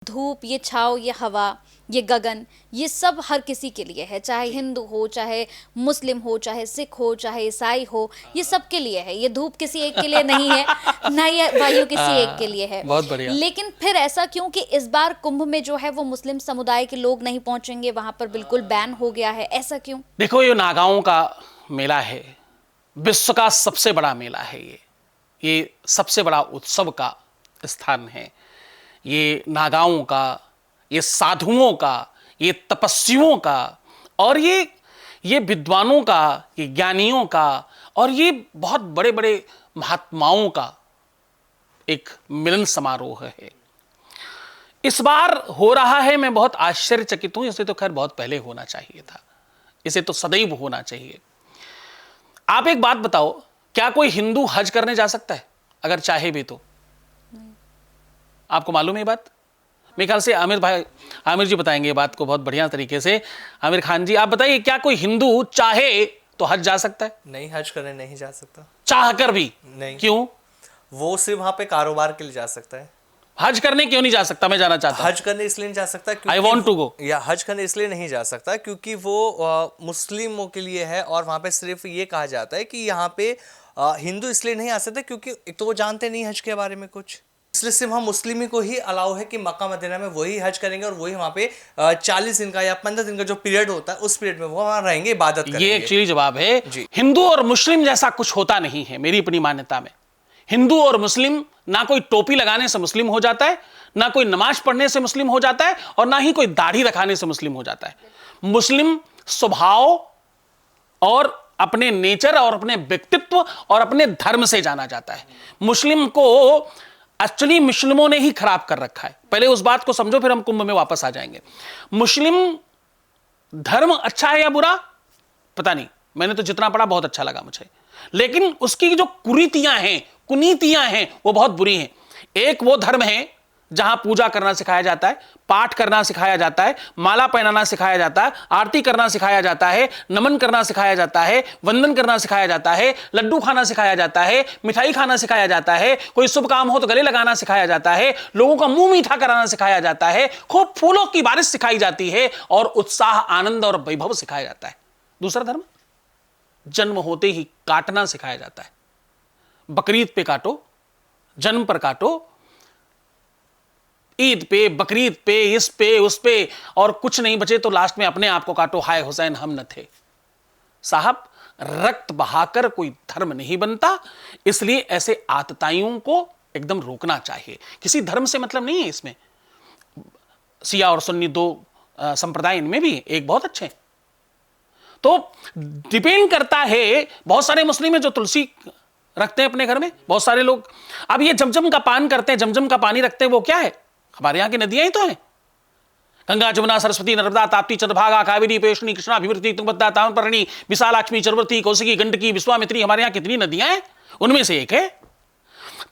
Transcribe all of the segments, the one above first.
धूप, ये छाँव, ये हवा, ये गगन, ये सब हर किसी के लिए है, चाहे हिंदू हो, चाहे मुस्लिम हो, चाहे सिख हो, चाहे ईसाई हो, ये सब के लिए है। ये धूप किसी एक के लिए नहीं है, ना ये वायु किसी एक के लिए है। बहुत बढ़िया। लेकिन फिर ऐसा क्यों कि इस बार कुंभ में जो है वो मुस्लिम समुदाय के लोग नहीं पहुंचेंगे, वहां पर बिल्कुल बैन हो गया है, ऐसा क्यों? देखो, ये नागाओं का मेला है, विश्व का सबसे बड़ा मेला है। ये सबसे बड़ा उत्सव का स्थान है। ये नागाओं का, ये साधुओं का, ये तपस्वियों का, और ये विद्वानों का, ये ज्ञानियों का, और ये बहुत बड़े बड़े महात्माओं का एक मिलन समारोह है। इस बार हो रहा है, मैं बहुत आश्चर्यचकित हूं। इसे तो खैर बहुत पहले होना चाहिए था, इसे तो सदैव होना चाहिए। आप एक बात बताओ, क्या कोई हिंदू हज करने जा सकता है अगर चाहे भी तो? आपको मालूम है ये बात? मेरे ख्याल से आमिर जी बताएंगे ये बात को बहुत बढ़िया तरीके से। आमिर खान जी, आप बताइए, क्या कोई हिंदू चाहे तो हज जा सकता है? नहीं, हज करने नहीं जा सकता। चाह कर भी नहीं। क्यों? वो सिर्फ वहां पे कारोबार के लिए जा सकता है। हज करने क्यों नहीं जा सकता? मैं जाना चाहता हूं। हज करने इसलिए नहीं जा सकता क्योंकि I want to go। या हज करने इसलिए नहीं जा सकता क्योंकि वो मुस्लिमों के लिए है, और वहां पे सिर्फ ये कहा जाता है कि यहाँ पे हिंदू इसलिए नहीं आ सकते क्योंकि एक तो वो जानते नहीं हज के बारे में कुछ, इसलिए सिर्फ हम मुस्लिम को ही अलाउ है कि मक्का मदीना में वही हज करेंगे, और वही वहाँ पे 40 दिन का या 15 दिन का जो पीरियड होता है उस पीरियड में वो वहाँ रहेंगे, इबादत करेंगे। ये एक्चुअली जवाब है। जी। हिंदू और मुस्लिम जैसा कुछ होता नहीं है मेरी अपनी मान्यता में। हिंदू और मुस्लिम, ना कोई टोपी लगाने से मुस्लिम हो जाता है, ना कोई नमाज पढ़ने से मुस्लिम हो जाता है, और ना ही कोई दाढ़ी रखाने से मुस्लिम हो जाता है। मुस्लिम स्वभाव और अपने नेचर और अपने व्यक्तित्व और अपने धर्म से जाना जाता है। मुस्लिम को एक्चुअली मुस्लिमों ने ही खराब कर रखा है। पहले उस बात को समझो, फिर हम कुंभ में वापस आ जाएंगे। मुस्लिम धर्म अच्छा है या बुरा पता नहीं, मैंने तो जितना पढ़ा बहुत अच्छा लगा मुझे, लेकिन उसकी जो कुनीतियां हैं वो बहुत बुरी हैं। एक वो धर्म है जहां पूजा करना सिखाया जाता है, पाठ करना सिखाया जाता है, माला पहनाना सिखाया जाता है, आरती करना सिखाया जाता है, नमन करना सिखाया जाता है, वंदन करना सिखाया जाता है, लड्डू खाना सिखाया जाता है, मिठाई खाना सिखाया जाता है, कोई शुभ काम हो तो गले लगाना सिखाया जाता है, लोगों का मुंह मीठा कराना सिखाया जाता है, खूब फूलों की बारिश सिखाई जाती है, और उत्साह, आनंद और वैभव सिखाया जाता है। दूसरा धर्म, जन्म होते ही काटना सिखाया जाता है। बकरीद पे काटो, जन्म पर काटो, ईद पे, बकरीद पे, इस पे, उस पे, और कुछ नहीं बचे तो लास्ट में अपने आप को काटो, हाय हुसैन हम न थे। साहब, रक्त बहाकर कोई धर्म नहीं बनता, इसलिए ऐसे आतताइयों को एकदम रोकना चाहिए। किसी धर्म से मतलब नहीं है इसमें। शिया और सुन्नी दो संप्रदाय, इनमें भी एक बहुत अच्छे हैं। तो डिपेंड करता है। बहुत सारे मुस्लिम हैं जो तुलसी रखते हैं अपने घर में, बहुत सारे लोग। अब ये जमजम का पान करते हैं, जमजम का पानी रखते हैं, वो क्या है? हमारे यहां की नदियां ही तो हैं। गंगा, जमुना, सरस्वती, नर्मदा, ताप्ती, चंद्रभागा, कावेरी, पेशनी, कृष्णा, भीमवती, तुंगभद्रा, ताम्रपर्णी, विशालाक्ष्मी, चरवती, कौशिकी, गंडकी, विश्वामित्री, हमारे यहां कितनी नदियां हैं, उनमें से एक है।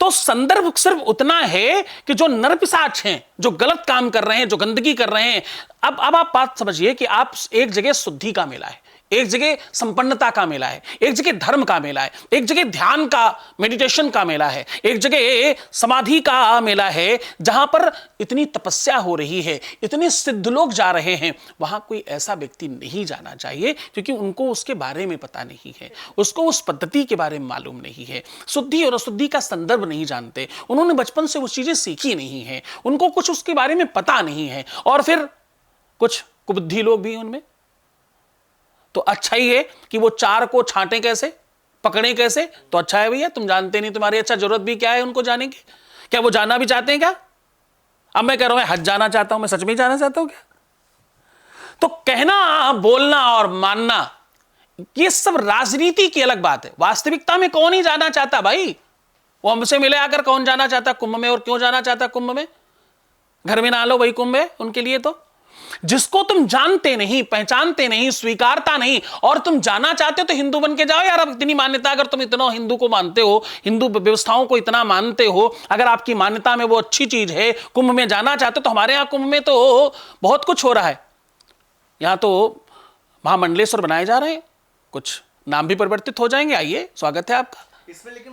तो संदर्भ सिर्फ उतना है कि जो नरपिशाच हैं, जो गलत काम कर रहे हैं, जो गंदगी कर रहे हैं। अब आप बात समझिए कि आप एक जगह शुद्धि का मेला है, एक जगह संपन्नता का मेला है, एक जगह धर्म का मेला है, एक जगह ध्यान का, मेडिटेशन का मेला है, एक जगह समाधि का मेला है, जहां पर इतनी तपस्या हो रही है, इतने सिद्ध लोग जा रहे हैं। वहां कोई ऐसा व्यक्ति नहीं जाना चाहिए क्योंकि उनको उसके बारे में पता नहीं है, उसको उस पद्धति के बारे में मालूम नहीं है, शुद्धि और अशुद्धि का संदर्भ नहीं जानते, उन्होंने बचपन से वो चीजें सीखी नहीं है, उनको कुछ उसके बारे में पता नहीं है, और फिर कुछ कुबुद्धि लोग भी उनमें। तो अच्छा ही है कि वो चार को छांटे कैसे, पकड़े कैसे। तो अच्छा है भैया, तुम जानते नहीं, तुम्हारी अच्छा जरूरत भी क्या है उनको जाने की? क्या वो जाना भी चाहते हैं क्या? अब मैं कह रहा हूं हज जाना चाहता हूं, मैं सच में जाना चाहता हूं क्या? तो कहना, बोलना और मानना, ये सब राजनीति की अलग बात है। वास्तविकता में कौन ही जाना चाहता भाई? वो हमसे मिले आकर कौन जाना चाहता कुंभ में? और क्यों जाना चाहता कुंभ में? घर में ना लो, वही कुंभ है उनके लिए। तो जिसको तुम जानते नहीं, पहचानते नहीं, स्वीकारता नहीं, और तुम जाना चाहते हो तो हिंदू बन के जाओ यार। अब इतनी मान्यता, अगर तुम इतना हिंदू को मानते हो, हिंदू व्यवस्थाओं को इतना मानते हो, अगर आपकी मान्यता में वो अच्छी चीज है, कुंभ में जाना चाहते हो, तो हमारे यहां कुंभ में तो बहुत कुछ हो रहा है। यहां तो महामंडलेश्वर बनाए जा रहे हैं, कुछ नाम भी परिवर्तित हो जाएंगे। आइए, स्वागत है आपका। इसमें लेकिन